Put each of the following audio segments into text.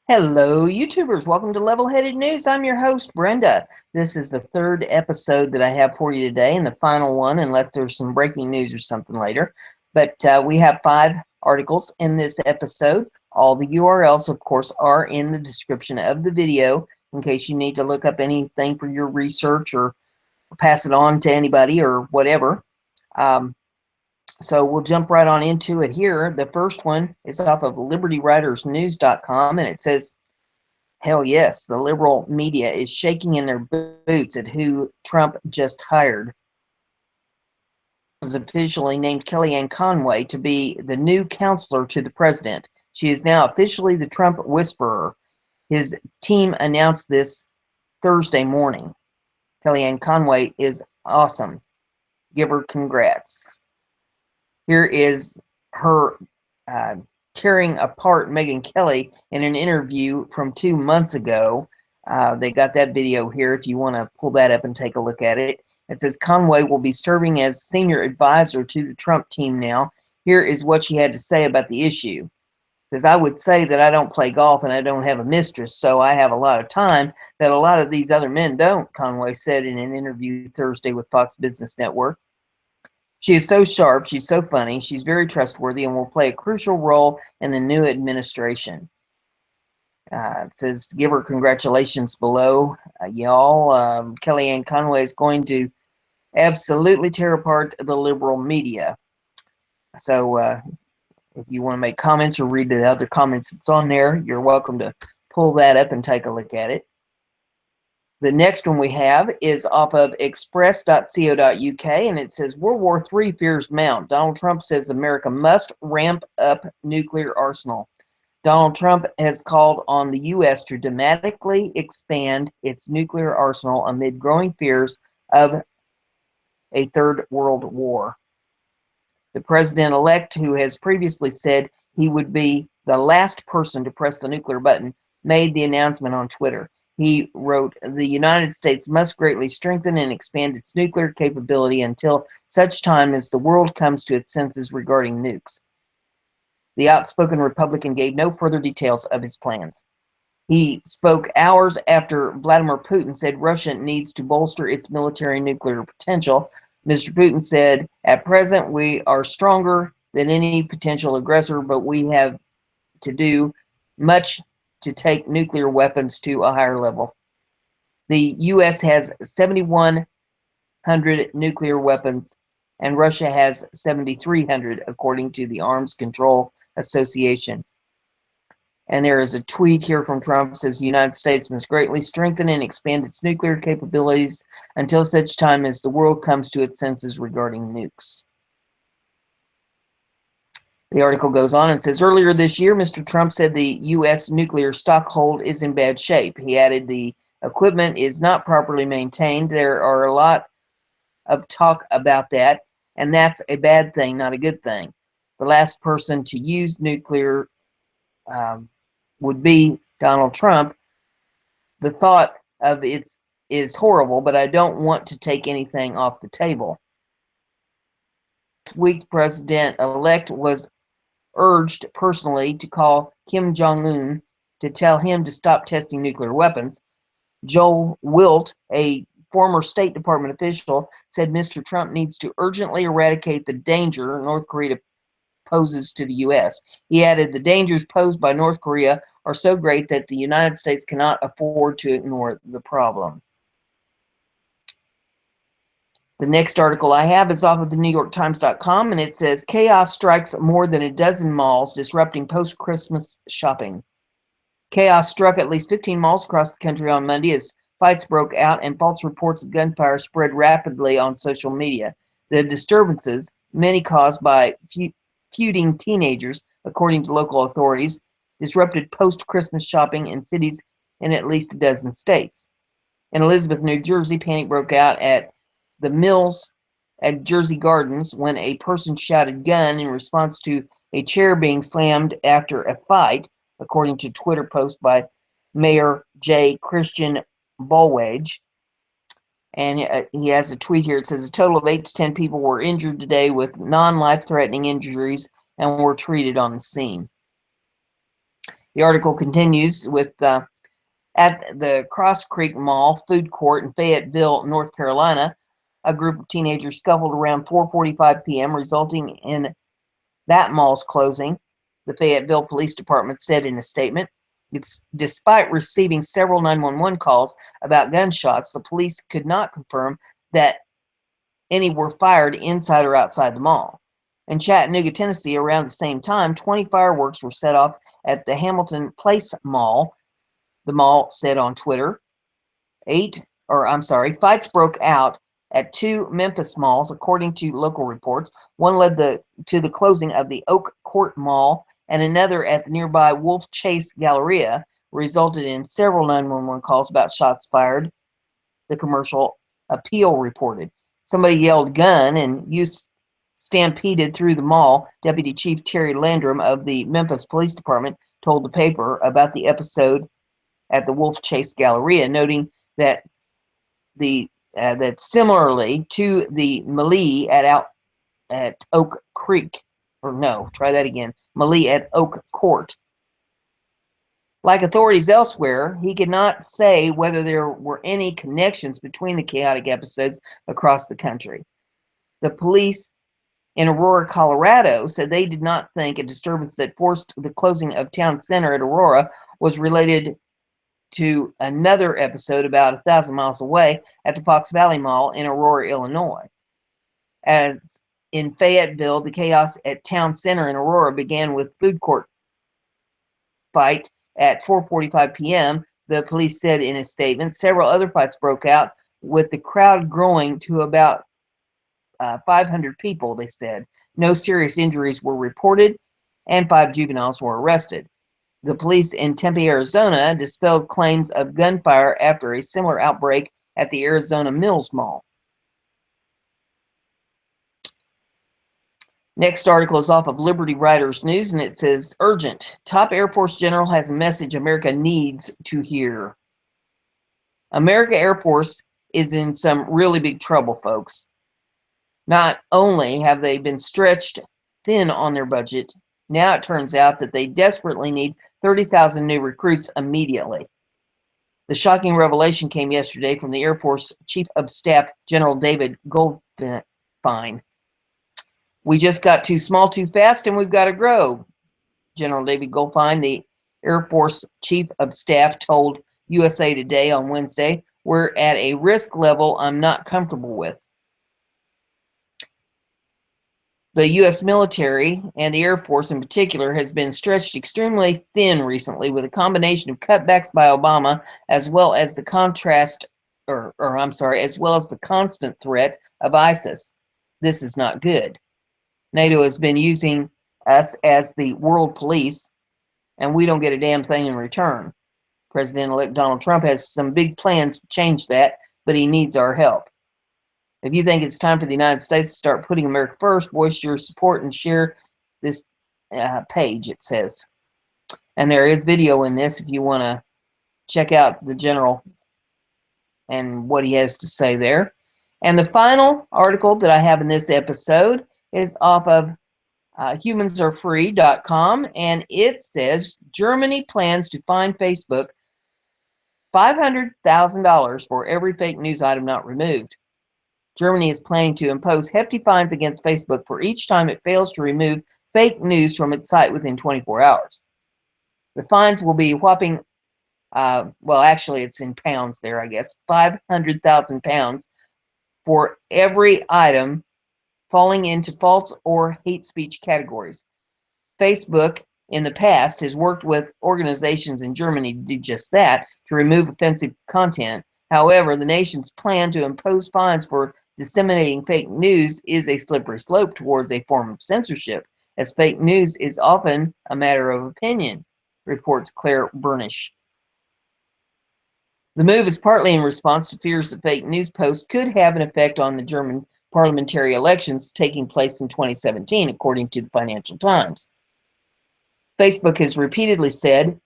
Hello, YouTubers. Welcome to Level-Headed News. I'm your host, Brenda. This is the third episode that I have for you today, and the final one, unless there's some breaking news or something later. But we have 5 articles in this episode. All the URLs, of course, are in the description of the video in case you need to look up anything for your research or pass it on to anybody or whatever. So we'll jump right on into it here. The first one is off of LibertyWritersNews.com, and it says, hell yes, the liberal media is shaking in their boots at who Trump just hired. Was officially named Kellieanne Conway to be the new counselor to the president. She is now officially the Trump whisperer. His team announced this Thursday morning. Kellieanne Conway is awesome. Give her congrats. Here is her tearing apart Megyn Kelly in an interview from 2 months ago. They got that video here if you want to pull that up and take a look at it. It says Conway will be serving as senior advisor to the Trump team now. Here is what she had to say about the issue. It says, I would say that I don't play golf and I don't have a mistress, so I have a lot of time that a lot of these other men don't, Conway said in an interview Thursday with Fox Business Network. She is so sharp, she's so funny, she's very trustworthy, and will play a crucial role in the new administration. It says, give her congratulations below, y'all. Kellieanne Conway is going to absolutely tear apart the liberal media. So if you want to make comments or read the other comments that's on there, you're welcome to pull that up and take a look at it. The next one we have is off of express.co.uk, and it says, World War III fears mount. Donald Trump says America must ramp up nuclear arsenal. Donald Trump has called on the U.S. to dramatically expand its nuclear arsenal amid growing fears of a third world war. The president-elect, who has previously said he would be the last person to press the nuclear button, made the announcement on Twitter. He wrote, the United States must greatly strengthen and expand its nuclear capability until such time as the world comes to its senses regarding nukes. The outspoken Republican gave no further details of his plans. He spoke hours after Vladimir Putin said Russia needs to bolster its military nuclear potential. Mr. Putin said, at present, we are stronger than any potential aggressor, but we have to do much to take nuclear weapons to a higher level. The U.S. has 7,100 nuclear weapons, and Russia has 7,300, according to the Arms Control Association. And there is a tweet here from Trump that says the United States must greatly strengthen and expand its nuclear capabilities until such time as the world comes to its senses regarding nukes. The article goes on and says, earlier this year, Mr. Trump said the U.S. nuclear stockhold is in bad shape. He added the equipment is not properly maintained. There are a lot of talk about that, and that's a bad thing, not a good thing. The last person to use nuclear would be Donald Trump. The thought of it is horrible, but I don't want to take anything off the table. This week, President-elect was urged personally to call Kim Jong-un to tell him to stop testing nuclear weapons. Joel Wilt, a former State Department official, said Mr. Trump needs to urgently eradicate the danger North Korea poses to the U.S. He added, the dangers posed by North Korea are so great that the United States cannot afford to ignore the problem. The next article I have is off of the NewYorkTimes.com, and it says, chaos strikes more than a dozen malls, disrupting post-Christmas shopping. Chaos struck at least 15 malls across the country on Monday as fights broke out and false reports of gunfire spread rapidly on social media. The disturbances, many caused by feuding teenagers, according to local authorities, disrupted post-Christmas shopping in cities in at least a dozen states. In Elizabeth, New Jersey, panic broke out at the Mills at Jersey Gardens when a person shouted gun in response to a chair being slammed after a fight, according to a Twitter post by Mayor J. Christian Bolwage. And he has a tweet here. It says a total of 8 to 10 people were injured today with non-life-threatening injuries and were treated on the scene. The article continues with at the Cross Creek Mall food court in Fayetteville, North Carolina, a group of teenagers scuffled around 4:45 p.m., resulting in that mall's closing, the Fayetteville Police Department said in a statement. Despite receiving several 911 calls about gunshots, the police could not confirm that any were fired inside or outside the mall. In Chattanooga, Tennessee, around the same time, 20 fireworks were set off at the Hamilton Place Mall, the mall said on Twitter. Fights broke out at two Memphis malls, according to local reports. One led to the closing of the Oak Court Mall, and another at the nearby Wolf Chase Galleria resulted in several 911 calls about shots fired, the Commercial Appeal reported. Somebody yelled gun, and youth stampeded through the mall. Deputy Chief Terry Landrum of the Memphis Police Department told the paper about the episode at the Wolf Chase Galleria, noting that that similarly to the melee at Oak Creek, melee at Oak Court. Like authorities elsewhere, he could not say whether there were any connections between the chaotic episodes across the country. The police in Aurora, Colorado, said they did not think a disturbance that forced the closing of town center at Aurora was related to another episode about 1,000 miles away at the Fox Valley Mall in Aurora, Illinois. As in Fayetteville, the chaos at town center in Aurora began with food court fight at 4:45 p.m., the police said in a statement. Several other fights broke out, with the crowd growing to about 500 people, they said. No serious injuries were reported, and 5 juveniles were arrested. The police in Tempe, Arizona, dispelled claims of gunfire after a similar outbreak at the Arizona Mills Mall. Next article is off of Liberty Writers News, and it says, urgent. Top Air Force General has a message America needs to hear. America Air Force is in some really big trouble, folks. Not only have they been stretched thin on their budget, now it turns out that they desperately need 30,000 new recruits immediately. The shocking revelation came yesterday from the Air Force Chief of Staff, General David Goldfein. We just got too small too fast, and we've got to grow. General David Goldfein, the Air Force Chief of Staff, told USA Today on Wednesday, we're at a risk level I'm not comfortable with. The U.S. military, and the Air Force in particular, has been stretched extremely thin recently with a combination of cutbacks by Obama as well as the constant threat of ISIS. This is not good. NATO has been using us as the world police, and we don't get a damn thing in return. President-elect Donald Trump has some big plans to change that, but he needs our help. If you think it's time for the United States to start putting America first, voice your support and share this page, it says. And there is video in this if you want to check out the general and what he has to say there. And the final article that I have in this episode is off of humansarefree.com, and it says Germany plans to fine Facebook $500,000 for every fake news item not removed. Germany is planning to impose hefty fines against Facebook for each time it fails to remove fake news from its site within 24 hours. The fines will be whopping, actually it's in pounds there, I guess, 500,000 pounds for every item falling into false or hate speech categories. Facebook in the past has worked with organizations in Germany to do just that, to remove offensive content. However, the nation's plan to impose fines for disseminating fake news is a slippery slope towards a form of censorship, as fake news is often a matter of opinion, reports Claire Burnish. The move is partly in response to fears that fake news posts could have an effect on the German parliamentary elections taking place in 2017, according to the Financial Times. Facebook has repeatedly said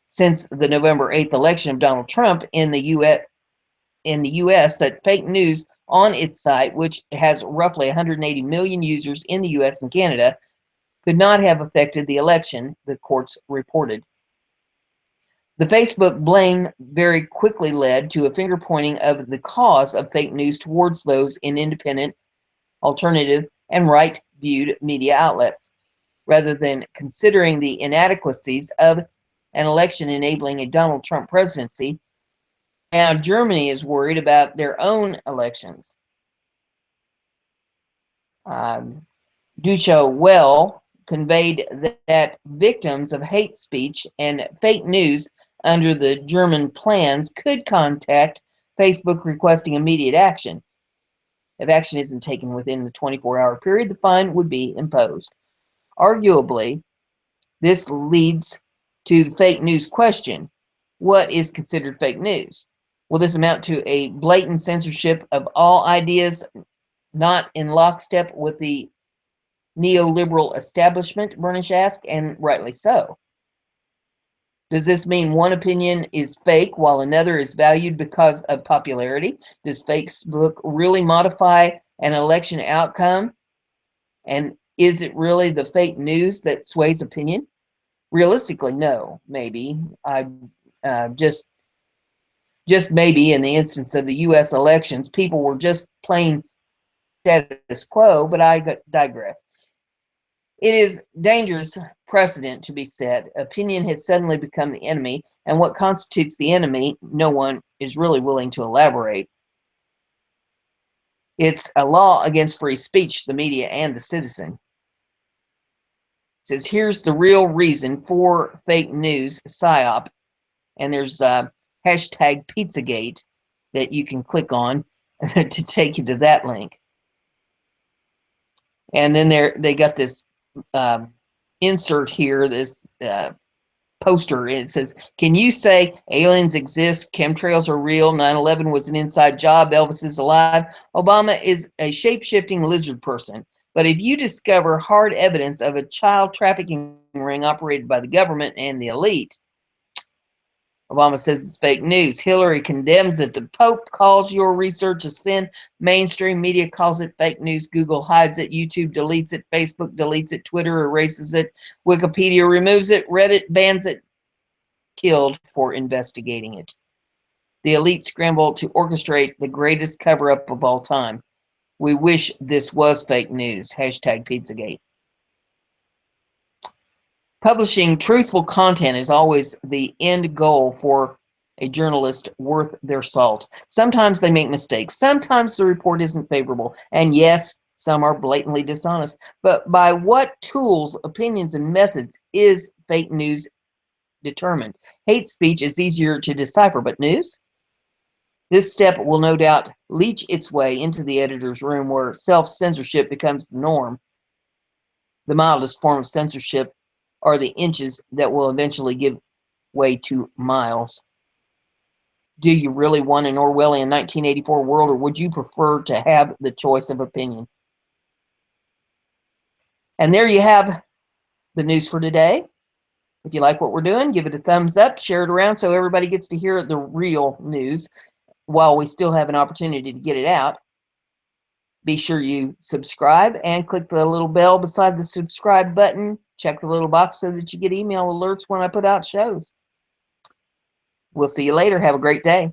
since the November 8th election of Donald Trump in the U.S. that fake news on its site, which has roughly 180 million users in the U.S. and Canada, could not have affected the election, the courts reported. The Facebook blame very quickly led to a finger pointing of the cause of fake news towards those in independent, alternative, and right-viewed media outlets, rather than considering the inadequacies of an election enabling a Donald Trump presidency. Now Germany is worried about their own elections. Deutsche Welle conveyed that victims of hate speech and fake news under the German plans could contact Facebook requesting immediate action. If action isn't taken within the 24-hour period, the fine would be imposed. Arguably, this leads to the fake news question. What is considered fake news? Will this amount to a blatant censorship of all ideas not in lockstep with the neoliberal establishment, Bernish asked, and rightly so. Does this mean one opinion is fake while another is valued because of popularity? Does Facebook really modify an election outcome? And is it really the fake news that sways opinion? Realistically, no, maybe. Just maybe in the instance of the U.S. elections, people were just plain status quo, but I digress. It is dangerous precedent to be set. Opinion has suddenly become the enemy, and what constitutes the enemy, no one is really willing to elaborate. It's a law against free speech, the media, and the citizen. It says, here's the real reason for fake news PSYOP, and there's hashtag Pizzagate that you can click on to take you to that link. And then they got this insert here, this poster, and it says, can you say aliens exist, chemtrails are real, 9/11 was an inside job, Elvis is alive, Obama is a shape-shifting lizard person? But if you discover hard evidence of a child trafficking ring operated by the government and the elite, Obama says it's fake news. Hillary condemns it. The Pope calls your research a sin. Mainstream media calls it fake news. Google hides it. YouTube deletes it. Facebook deletes it. Twitter erases it. Wikipedia removes it. Reddit bans it. Killed for investigating it. The elite scramble to orchestrate the greatest cover-up of all time. We wish this was fake news. Hashtag Pizzagate. Publishing truthful content is always the end goal for a journalist worth their salt. Sometimes they make mistakes. Sometimes the report isn't favorable. And yes, some are blatantly dishonest. But by what tools, opinions, and methods is fake news determined? Hate speech is easier to decipher, but news? This step will no doubt leach its way into the editor's room where self-censorship becomes the norm. The mildest form of censorship are the inches that will eventually give way to miles. Do you really want an Orwellian 1984 world, or would you prefer to have the choice of opinion? And there you have the news for today. If you like what we're doing, give it a thumbs up, share it around so everybody gets to hear the real news while we still have an opportunity to get it out. Be sure you subscribe and click the little bell beside the subscribe button. Check the little box so that you get email alerts when I put out shows. We'll see you later. Have a great day.